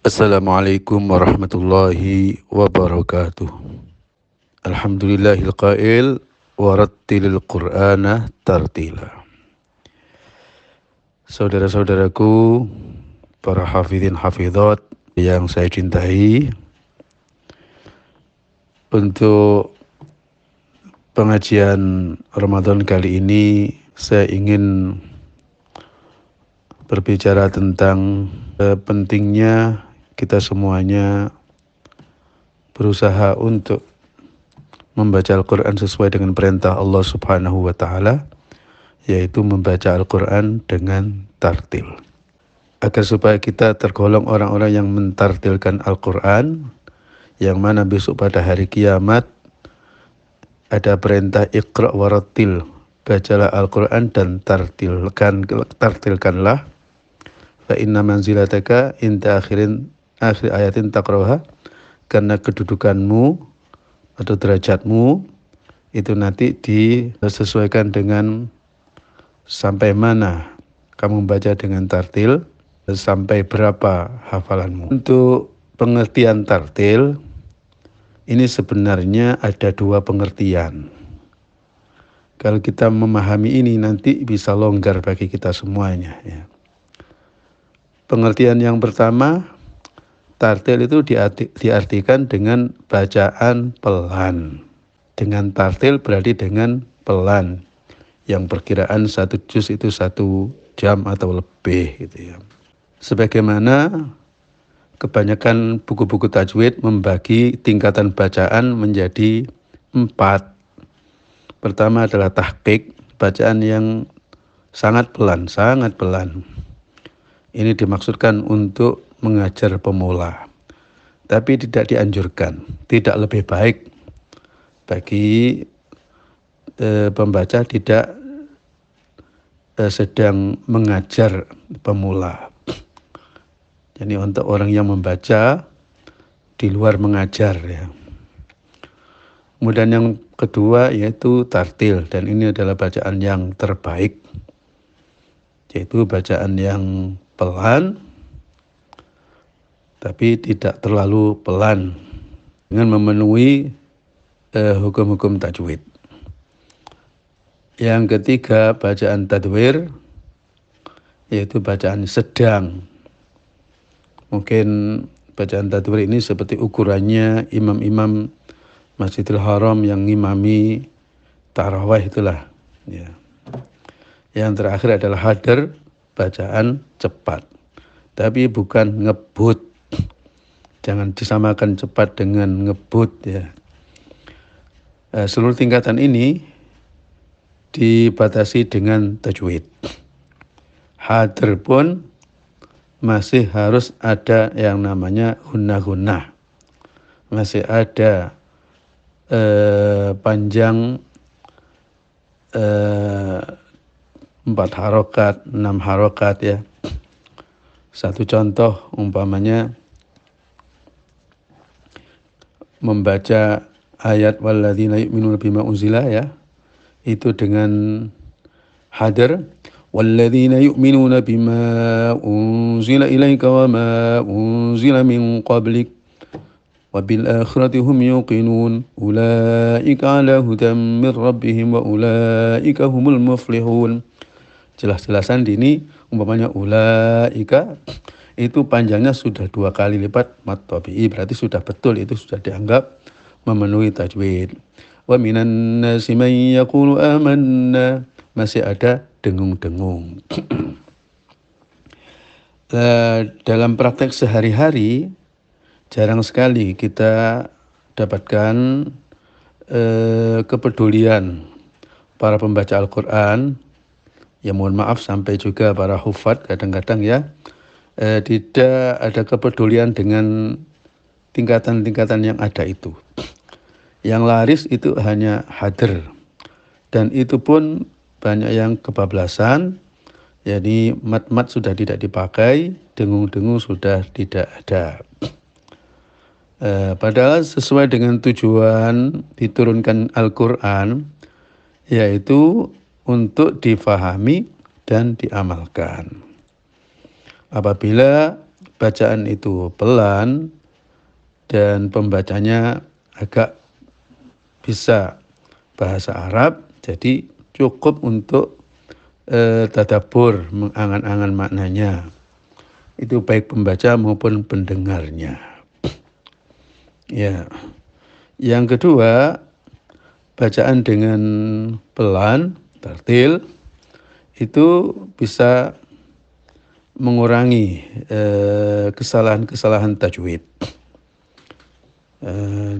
Assalamualaikum warahmatullahi wabarakatuh. Alhamdulillahil qail warattilil qur'ana tartila. Saudara-saudaraku, para hafidhin hafidhat yang saya cintai, untuk pengajian Ramadan kali ini saya ingin berbicara tentang pentingnya kita semuanya berusaha untuk membaca Al-Quran sesuai dengan perintah Allah Subhanahu wa Ta'ala, yaitu membaca Al-Quran dengan tartil. Agar supaya kita tergolong orang-orang yang mentartilkan Al-Quran, yang mana besok pada hari kiamat ada perintah Iqra' warattil, bacalah Al-Quran dan tartilkanlah. Fa inna manzilataka inta akhir ayatin taqra'uha, karena kedudukanmu atau derajatmu itu nanti disesuaikan dengan sampai mana kamu membaca dengan tartil, sampai berapa hafalanmu. Untuk pengertian tartil ini sebenarnya ada dua pengertian. Kalau kita memahami ini nanti bisa longgar bagi kita semuanya, ya. Pengertian yang pertama, tartil itu diartikan dengan bacaan pelan. Dengan tartil berarti dengan pelan, yang perkiraan satu juz itu 1 jam atau lebih, gitu ya. Sebagaimana kebanyakan buku-buku tajwid membagi tingkatan bacaan menjadi 4. Pertama adalah tahqiq, bacaan yang sangat pelan. Ini dimaksudkan untuk mengajar pemula, tapi tidak dianjurkan, tidak lebih baik bagi pembaca tidak sedang mengajar pemula. Jadi untuk orang yang membaca di luar mengajar, ya. Kemudian yang kedua yaitu tartil, dan ini adalah bacaan yang terbaik, yaitu bacaan yang pelan tapi tidak terlalu pelan, dengan memenuhi hukum-hukum tajwid. Yang ketiga bacaan tadwir, yaitu bacaan sedang. Mungkin bacaan tadwir ini seperti ukurannya imam-imam Masjidil Haram yang ngimami tarawih itulah, ya. Yang terakhir adalah hadar, bacaan cepat, tapi bukan ngebut. Jangan disamakan cepat dengan ngebut, ya. Seluruh tingkatan ini dibatasi dengan tajwid. Hadar pun masih harus ada yang namanya gunnah-gunnah. Masih ada panjang 4 harokat, 6 harokat, ya. Satu contoh umpamanya membaca ayat walladzina yu'minuna bima unzila, ya, itu dengan hadar walladzina yu'minuna bima unzila ilaika wa ma unzila min qablik wa bil akhirati hum yuqinun ulaika ala hudam mir rabbihim wa ulaika humul muflihun. Jelas-jelasan di ini umpamanya ulaika itu panjangnya sudah 2 kali lipat mad tabi'i, berarti sudah betul, itu sudah dianggap memenuhi tajwid. Wa minan nasi man yaqulu amanna, masih ada dengung-dengung. Dalam praktek sehari-hari jarang sekali kita dapatkan kepedulian para pembaca Al-Quran, ya mohon maaf sampai juga para hufad kadang-kadang, ya, tidak ada kepedulian dengan tingkatan-tingkatan yang ada itu. Yang laris itu hanya hadar, dan itu pun banyak yang kebablasan. Jadi mat-mat sudah tidak dipakai, dengung-dengung sudah tidak ada. Padahal sesuai dengan tujuan diturunkan Al-Quran, yaitu untuk difahami dan diamalkan. Apabila bacaan itu pelan dan pembacanya agak bisa bahasa Arab, jadi cukup untuk tadabbur, mengangan-angan maknanya. Itu baik pembaca maupun pendengarnya. Ya. Yang kedua, bacaan dengan pelan, tartil, itu bisa mengurangi kesalahan-kesalahan tajwid.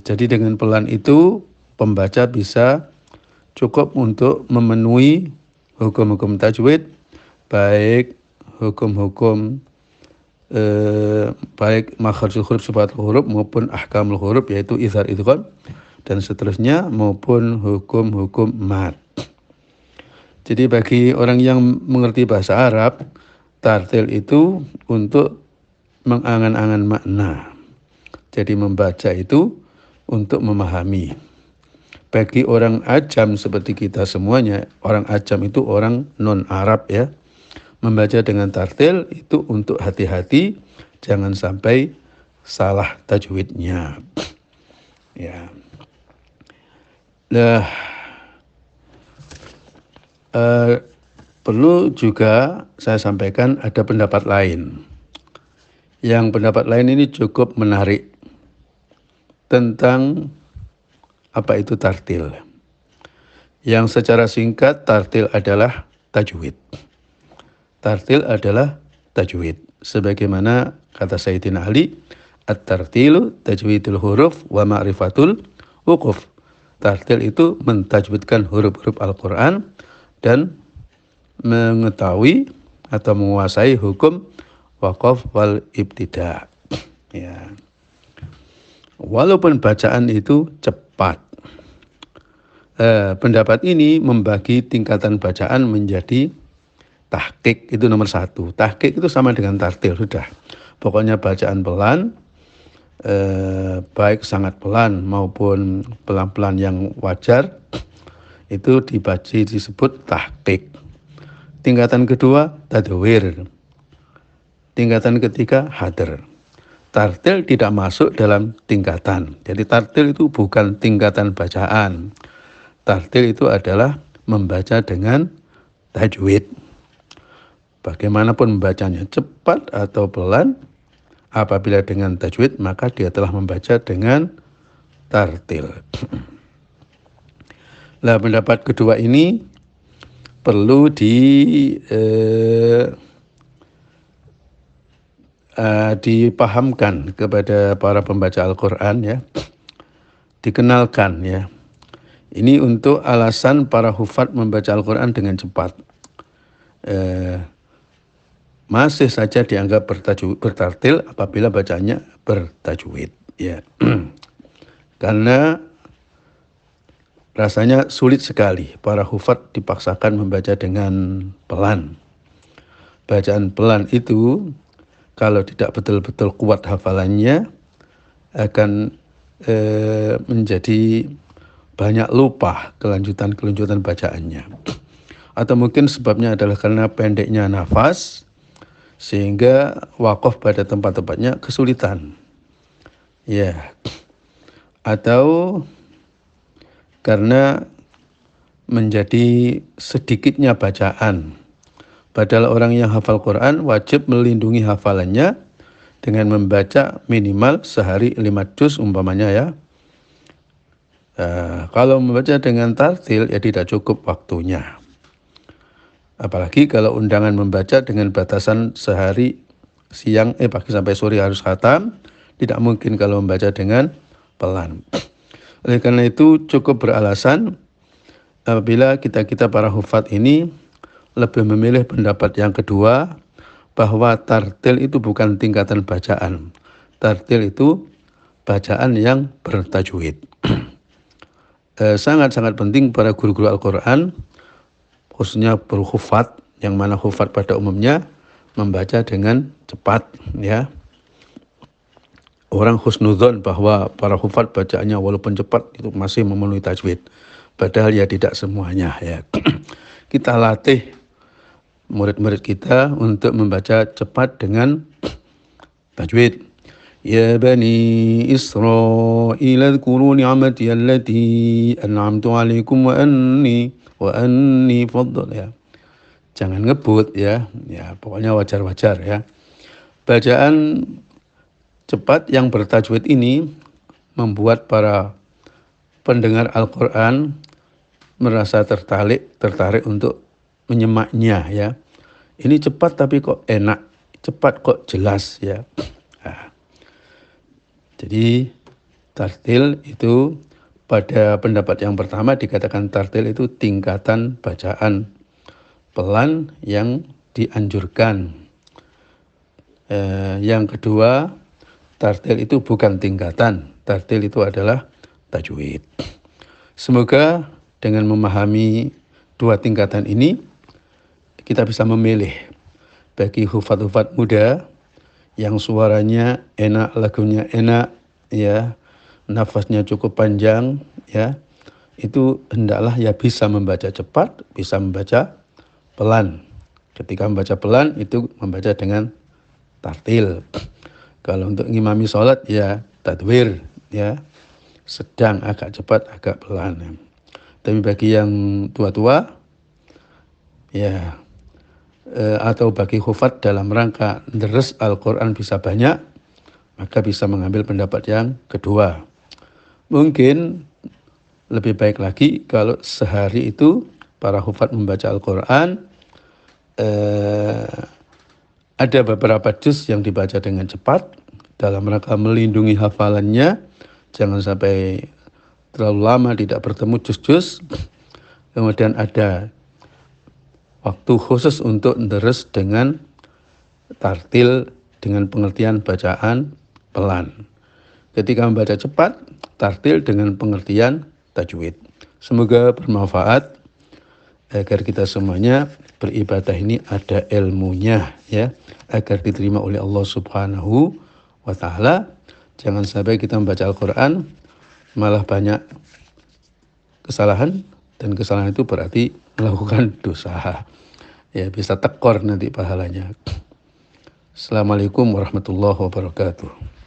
Jadi dengan pelan itu pembaca bisa cukup untuk memenuhi hukum-hukum tajwid, baik hukum-hukum baik makharijul huruf, sifatul huruf maupun ahkamul huruf, yaitu izhar, idgham dan seterusnya, maupun hukum-hukum mad. Jadi bagi orang yang mengerti bahasa Arab, tartil itu untuk mengangan-angan makna. Jadi membaca itu untuk memahami. Bagi orang ajam seperti kita semuanya, orang ajam itu orang non-Arab ya. Membaca dengan tartil itu untuk hati-hati, jangan sampai salah tajwidnya. Ya. Nah, perlu juga saya sampaikan ada pendapat lain. Yang pendapat lain ini cukup menarik tentang apa itu tartil. Yang secara singkat, tartil adalah tajwid. Tartil adalah tajwid. Sebagaimana kata Sayyidina Ali, at-tartilu tajwidul huruf wa ma'rifatul wuquf. Tartil itu mentajwidkan huruf-huruf Al-Quran dan mengetahui atau menguasai hukum waqaf wal ibtida. Ya. Walaupun bacaan itu cepat. Pendapat ini membagi tingkatan bacaan menjadi tahqiq, itu nomor 1. Tahqiq itu sama dengan tartil, sudah. Pokoknya bacaan pelan, baik sangat pelan maupun pelan-pelan yang wajar, itu disebut tahqiq. Tingkatan kedua, tadwir. Tingkatan ketiga, hadr. Tartil tidak masuk dalam tingkatan. Jadi tartil itu bukan tingkatan bacaan. Tartil itu adalah membaca dengan tajwid. Bagaimanapun membacanya, cepat atau pelan, apabila dengan tajwid maka dia telah membaca dengan tartil. Nah, pendapat kedua ini perlu dipahamkan kepada para pembaca Al-Quran ya, dikenalkan ya. Ini untuk alasan para hufad membaca Al-Quran dengan cepat. Masih saja dianggap bertartil apabila bacanya bertajwid ya. Karena rasanya sulit sekali para hufad dipaksakan membaca dengan pelan. Bacaan pelan itu kalau tidak betul-betul kuat hafalannya akan menjadi banyak lupa kelanjutan bacaannya. Atau mungkin sebabnya adalah karena pendeknya nafas, sehingga waqaf pada tempat-tempatnya kesulitan. Ya. Atau karena menjadi sedikitnya bacaan. Padahal orang yang hafal Quran wajib melindungi hafalannya dengan membaca minimal sehari 5 juz umpamanya ya. Kalau membaca dengan tartil ya tidak cukup waktunya. Apalagi kalau undangan membaca dengan batasan sehari siang, pagi sampai sore harus khatam, tidak mungkin kalau membaca dengan pelan. Oleh karena itu cukup beralasan apabila kita para hufad ini lebih memilih pendapat yang kedua, bahwa tartil itu bukan tingkatan bacaan. Tartil itu bacaan yang bertajwid. Sangat-sangat penting para guru-guru Al-Quran, khususnya berhufad, yang mana hufad pada umumnya membaca dengan cepat ya. Orang husnudzon bahwa para hufad bacaannya walaupun cepat itu masih memenuhi tajwid. Padahal ya tidak semuanya ya. Kita latih murid-murid kita untuk membaca cepat dengan tajwid. Ya bani Israil adhkuru ni'mati allati an'amtu 'alaikum wa anni faddal ya. Jangan ngebut ya. Ya, pokoknya wajar-wajar ya. Bacaan cepat yang bertajwid ini membuat para pendengar Al-Quran merasa tertarik untuk menyimaknya ya. Ini cepat tapi kok enak, cepat kok jelas ya. Nah, jadi tartil itu pada pendapat yang pertama dikatakan tartil itu tingkatan bacaan pelan yang dianjurkan. Yang kedua, tartil itu bukan tingkatan, tartil itu adalah tajwid. Semoga dengan memahami dua tingkatan ini, kita bisa memilih bagi hufat-hufat muda yang suaranya enak, lagunya enak, ya, nafasnya cukup panjang, ya, itu hendaklah ya bisa membaca cepat, bisa membaca pelan. Ketika membaca pelan itu membaca dengan tartil. Kalau untuk ngimami sholat ya tadwir, ya, sedang, agak cepat, agak pelan. Tapi bagi yang tua-tua, ya, atau bagi hufat dalam rangka deres Al-Quran bisa banyak, maka bisa mengambil pendapat yang kedua. Mungkin lebih baik lagi kalau sehari itu para hufat membaca Al-Quran, ada beberapa juz yang dibaca dengan cepat dalam rangka melindungi hafalannya, jangan sampai terlalu lama tidak bertemu juz-juz. Kemudian ada waktu khusus untuk deres dengan tartil dengan pengertian bacaan pelan. Ketika membaca cepat, tartil dengan pengertian tajwid. Semoga bermanfaat agar kita semuanya beribadah ini ada ilmunya ya, agar diterima oleh Allah Subhanahu wa taala. Jangan sampai kita membaca Al-Qur'an malah banyak kesalahan, dan kesalahan itu berarti melakukan dosa. Ya, bisa tekor nanti pahalanya. Assalamualaikum warahmatullahi wabarakatuh.